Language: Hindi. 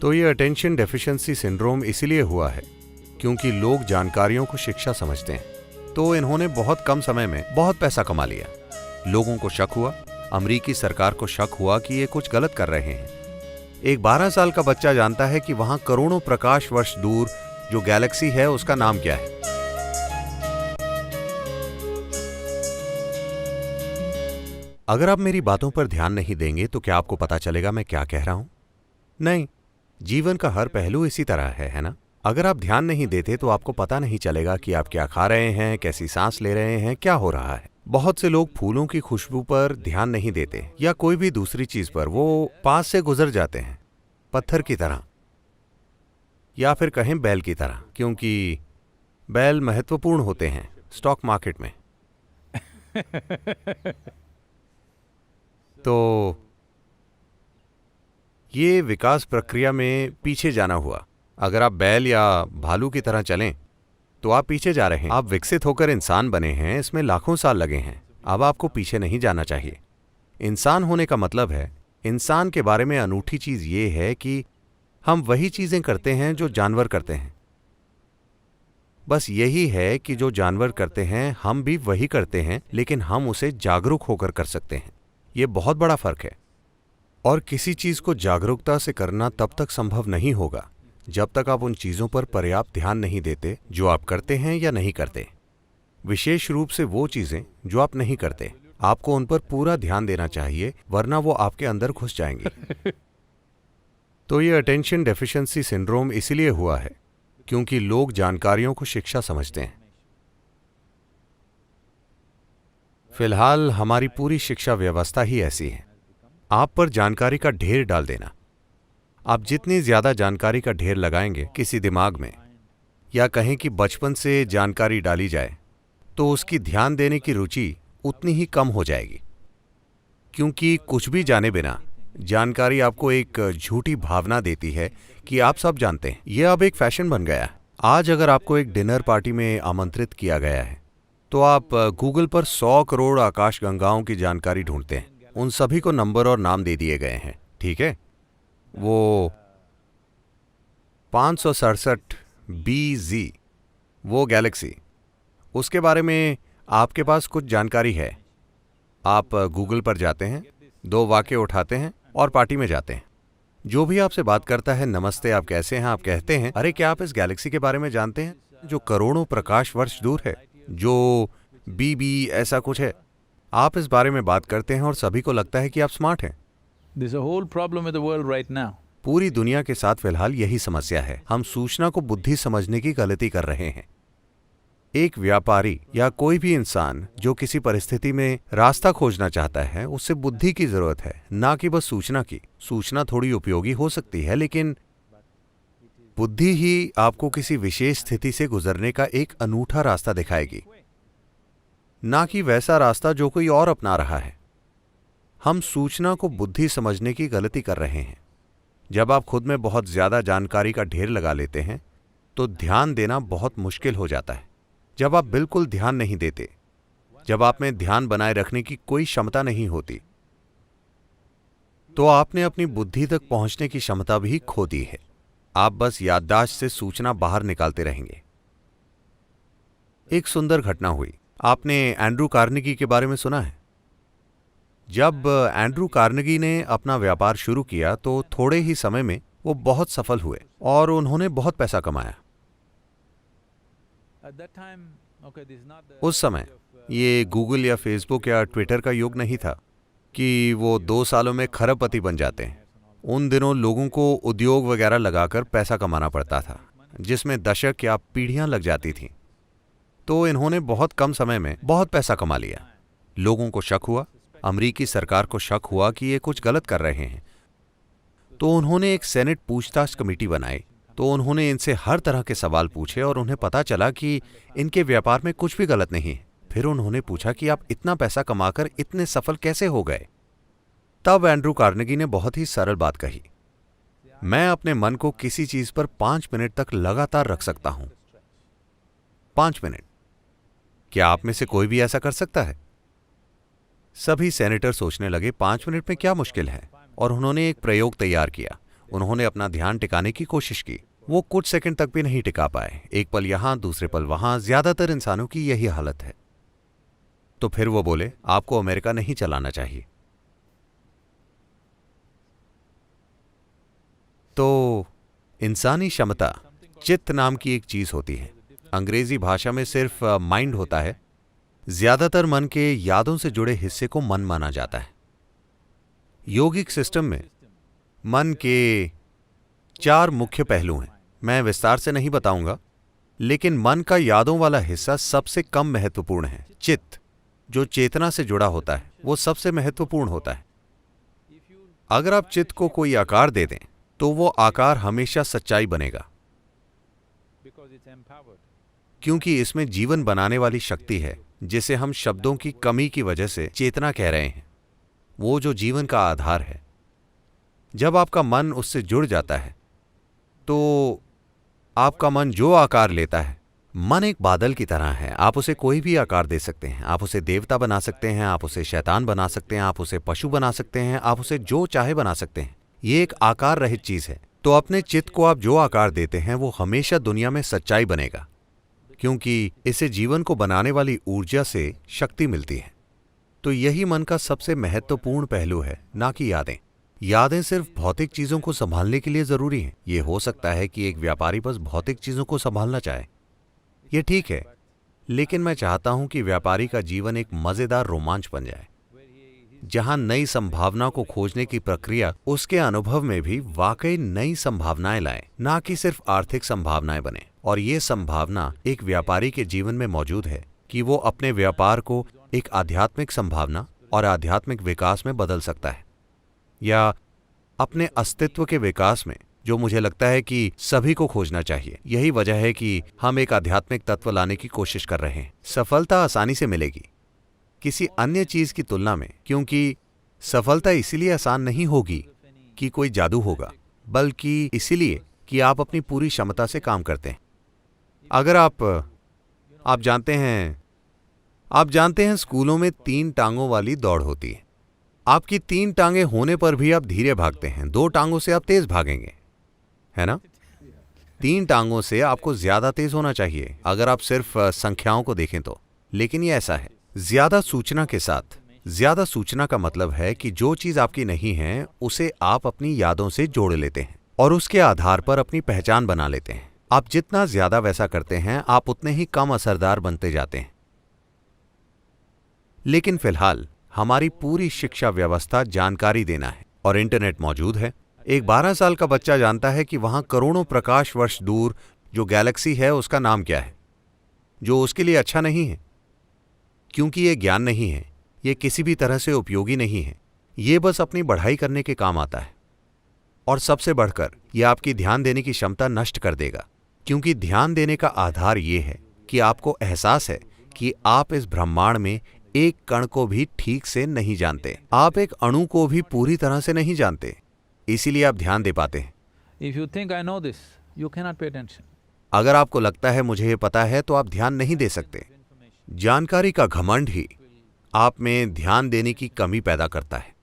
तो ये अटेंशन डेफिशिएंसी सिंड्रोम इसीलिए हुआ है क्योंकि लोग जानकारियों को शिक्षा समझते हैं। तो इन्होंने बहुत कम समय में बहुत पैसा कमा लिया। लोगों को शक हुआ, अमेरिकी सरकार को शक हुआ कि ये कुछ गलत कर रहे हैं। एक 12 साल का बच्चा जानता है कि वहां करोड़ों प्रकाश वर्ष दूर जो गैलेक्सी है उसका नाम क्या है। अगर आप मेरी बातों पर ध्यान नहीं देंगे तो क्या आपको पता चलेगा मैं क्या कह रहा हूं? नहीं, जीवन का हर पहलू इसी तरह है ना? अगर आप ध्यान नहीं देते तो आपको पता नहीं चलेगा कि आप क्या खा रहे हैं, कैसी सांस ले रहे हैं, क्या हो रहा है। बहुत से लोग फूलों की खुशबू पर ध्यान नहीं देते या कोई भी दूसरी चीज पर, वो पास से गुजर जाते हैं, पत्थर की तरह या फिर कहें बैल की तरह, क्योंकि बैल महत्वपूर्ण होते हैं स्टॉक मार्केट में। तो ये विकास प्रक्रिया में पीछे जाना हुआ। अगर आप बैल या भालू की तरह चलें तो आप पीछे जा रहे हैं। आप विकसित होकर इंसान बने हैं, इसमें लाखों साल लगे हैं। अब आपको पीछे नहीं जाना चाहिए। इंसान होने का मतलब है, इंसान के बारे में अनूठी चीज ये है कि हम वही चीजें करते हैं जो जानवर करते हैं। बस यही है कि जो जानवर करते हैं हम भी वही करते हैं, लेकिन हम उसे जागरूक होकर कर सकते हैं। ये बहुत बड़ा फर्क है। और किसी चीज को जागरूकता से करना तब तक संभव नहीं होगा जब तक आप उन चीजों पर पर्याप्त ध्यान नहीं देते जो आप करते हैं या नहीं करते। विशेष रूप से वो चीजें जो आप नहीं करते, आपको उन पर पूरा ध्यान देना चाहिए, वरना वो आपके अंदर घुस जाएंगी। तो ये अटेंशन डेफिशिएंसी सिंड्रोम इसीलिए हुआ है क्योंकि लोग जानकारियों को शिक्षा समझते हैं। फिलहाल हमारी पूरी शिक्षा व्यवस्था ही ऐसी है। आप पर जानकारी का ढेर डाल देना। आप जितनी ज्यादा जानकारी का ढेर लगाएंगे किसी दिमाग में, या कहें कि बचपन से जानकारी डाली जाए, तो उसकी ध्यान देने की रुचि उतनी ही कम हो जाएगी। क्योंकि कुछ भी जाने बिना जानकारी आपको एक झूठी भावना देती है कि आप सब जानते हैं। यह अब एक फैशन बन गया है। आज अगर आपको एक डिनर पार्टी में आमंत्रित किया गया है तो आप गूगल पर 100 करोड़ आकाशगंगाओं की जानकारी ढूंढते हैं। उन सभी को नंबर और नाम दे दिए गए हैं, ठीक है? वो 567 BZ, वो गैलेक्सी, उसके बारे में आपके पास कुछ जानकारी है। आप गूगल पर जाते हैं, 2 वाक्य उठाते हैं और पार्टी में जाते हैं। जो भी आपसे बात करता है, नमस्ते, आप कैसे हैं, आप कहते हैं, अरे क्या आप इस गैलेक्सी के बारे में जानते हैं जो करोड़ों प्रकाश वर्ष दूर है, जो BB ऐसा कुछ है। आप इस बारे में बात करते हैं और सभी को लगता है कि आप स्मार्ट हैं। There's a whole problem with the world right now. पूरी दुनिया के साथ फिलहाल यही समस्या है। हम सूचना को बुद्धि समझने की गलती कर रहे हैं। एक व्यापारी या कोई भी इंसान जो किसी परिस्थिति में रास्ता खोजना चाहता है, उससे बुद्धि की जरूरत है, ना कि बस सूचना की। सूचना थोड़ी उपयोगी हो सकती है, लेकिन बुद्धि ही आपको किसी विशेष स्थिति से गुजरने का एक अनूठा रास्ता दिखाएगी, ना कि वैसा रास्ता जो कोई और अपना रहा है। हम सूचना को बुद्धि समझने की गलती कर रहे हैं। जब आप खुद में बहुत ज्यादा जानकारी का ढेर लगा लेते हैं तो ध्यान देना बहुत मुश्किल हो जाता है। जब आप बिल्कुल ध्यान नहीं देते, जब आप में ध्यान बनाए रखने की कोई क्षमता नहीं होती, तो आपने अपनी बुद्धि तक पहुंचने की क्षमता भी खो दी है। आप बस याददाश्त से सूचना बाहर निकालते रहेंगे। एक सुंदर घटना हुई। आपने एंड्रू कार्नेगी के बारे में सुना है? जब एंड्रू कार्नेगी ने अपना व्यापार शुरू किया तो थोड़े ही समय में वो बहुत सफल हुए और उन्होंने बहुत पैसा कमाया। उस समय ये गूगल या फेसबुक या ट्विटर का युग नहीं था कि वो 2 सालों में खरबपति बन जाते हैं। उन दिनों लोगों को उद्योग वगैरह लगाकर पैसा कमाना पड़ता था, जिसमें दशक या पीढ़ियां लग जाती थीं। तो इन्होंने बहुत कम समय में बहुत पैसा कमा लिया। लोगों को शक हुआ, अमेरिकी सरकार को शक हुआ कि ये कुछ गलत कर रहे हैं। तो उन्होंने एक सेनेट पूछताछ कमेटी बनाई। तो उन्होंने इनसे हर तरह के सवाल पूछे और उन्हें पता चला कि इनके व्यापार में कुछ भी गलत नहीं है। फिर उन्होंने पूछा कि आप इतना पैसा कमाकर इतने सफल कैसे हो गए? तब एंड्रू कार्नेगी ने बहुत ही सरल बात कही, मैं अपने मन को किसी चीज पर 5 मिनट तक लगातार रख सकता हूं। 5 मिनट। क्या आप में से कोई भी ऐसा कर सकता है? सभी सेनेटर सोचने लगे 5 मिनट में क्या मुश्किल है, और उन्होंने एक प्रयोग तैयार किया। उन्होंने अपना ध्यान टिकाने की कोशिश की। वो कुछ सेकंड तक भी नहीं टिका पाए, एक पल यहां दूसरे पल वहां। ज्यादातर इंसानों की यही हालत है। तो फिर वो बोले, आपको अमेरिका नहीं चलाना चाहिए। तो इंसानी क्षमता चित्त नाम की एक चीज होती है। अंग्रेजी भाषा में सिर्फ माइंड होता है। ज्यादातर मन के यादों से जुड़े हिस्से को मन माना जाता है। योगिक सिस्टम में मन के 4 मुख्य पहलू हैं। मैं विस्तार से नहीं बताऊंगा, लेकिन मन का यादों वाला हिस्सा सबसे कम महत्वपूर्ण है। चित्त, जो चेतना से जुड़ा होता है, वो सबसे महत्वपूर्ण होता है। अगर आप चित्त को कोई आकार दे दें तो वो आकार हमेशा सच्चाई बनेगा, क्योंकि इसमें जीवन बनाने वाली शक्ति है, जिसे हम शब्दों की कमी की वजह से चेतना कह रहे हैं। वो जो जीवन का आधार है। जब आपका मन उससे जुड़ जाता है तो आपका मन जो आकार लेता है, मन एक बादल की तरह है। आप उसे कोई भी आकार दे सकते हैं। आप उसे देवता बना सकते हैं, आप उसे शैतान बना सकते हैं, आप उसे पशु बना सकते हैं, आप उसे जो चाहे बना सकते हैं। ये एक आकार रहित चीज है। तो अपने चित्त को आप जो आकार देते हैं वो हमेशा दुनिया में सच्चाई बनेगा, क्योंकि इसे जीवन को बनाने वाली ऊर्जा से शक्ति मिलती है। तो यही मन का सबसे महत्वपूर्ण पहलू है, ना कि यादें। यादें सिर्फ भौतिक चीजों को संभालने के लिए जरूरी हैं। ये हो सकता है कि एक व्यापारी बस भौतिक चीजों को संभालना चाहे, ये ठीक है, लेकिन मैं चाहता हूं कि व्यापारी का जीवन एक मजेदार रोमांच बन जाए, जहां नई संभावना को खोजने की प्रक्रिया उसके अनुभव में भी वाकई नई संभावनाएं लाए, ना कि सिर्फ आर्थिक संभावनाएं बने। और ये संभावना एक व्यापारी के जीवन में मौजूद है कि वो अपने व्यापार को एक आध्यात्मिक संभावना और आध्यात्मिक विकास में बदल सकता है, या अपने अस्तित्व के विकास में, जो मुझे लगता है कि सभी को खोजना चाहिए। यही वजह है कि हम एक आध्यात्मिक तत्व लाने की कोशिश कर रहे हैं। सफलता आसानी से मिलेगी किसी अन्य चीज की तुलना में, क्योंकि सफलता इसीलिए आसान नहीं होगी कि कोई जादू होगा, बल्कि इसीलिए कि आप अपनी पूरी क्षमता से काम करते हैं। अगर आप जानते हैं स्कूलों में 3 टांगों वाली दौड़ होती है। आपकी 3 टांगें होने पर भी आप धीरे भागते हैं, 2 टांगों से आप तेज भागेंगे, है ना? 3 टांगों से आपको ज्यादा तेज होना चाहिए, अगर आप सिर्फ संख्याओं को देखें तो। लेकिन ये ऐसा है, ज्यादा सूचना के साथ। ज्यादा सूचना का मतलब है कि जो चीज आपकी नहीं है उसे आप अपनी यादों से जोड़ लेते हैं और उसके आधार पर अपनी पहचान बना लेते हैं। आप जितना ज्यादा वैसा करते हैं, आप उतने ही कम असरदार बनते जाते हैं। लेकिन फिलहाल हमारी पूरी शिक्षा व्यवस्था जानकारी देना है, और इंटरनेट मौजूद है। एक 12 साल का बच्चा जानता है कि वहां करोड़ों प्रकाश वर्ष दूर जो गैलेक्सी है उसका नाम क्या है, जो उसके लिए अच्छा नहीं है, क्योंकि ये ज्ञान नहीं है, ये किसी भी तरह से उपयोगी नहीं है, ये बस अपनी बढ़ाई करने के काम आता है। और सबसे बढ़कर यह आपकी ध्यान देने की क्षमता नष्ट कर देगा, क्योंकि ध्यान देने का आधार ये है कि आपको एहसास है कि आप इस ब्रह्मांड में एक कण को भी ठीक से नहीं जानते, आप एक अणु को भी पूरी तरह से नहीं जानते, इसीलिए आप ध्यान दे पाते हैं। If you think I know this, you cannot pay attention. अगर आपको लगता है मुझे ये पता है, तो आप ध्यान नहीं दे सकते। जानकारी का घमंड ही आप में ध्यान देने की कमी पैदा करता है।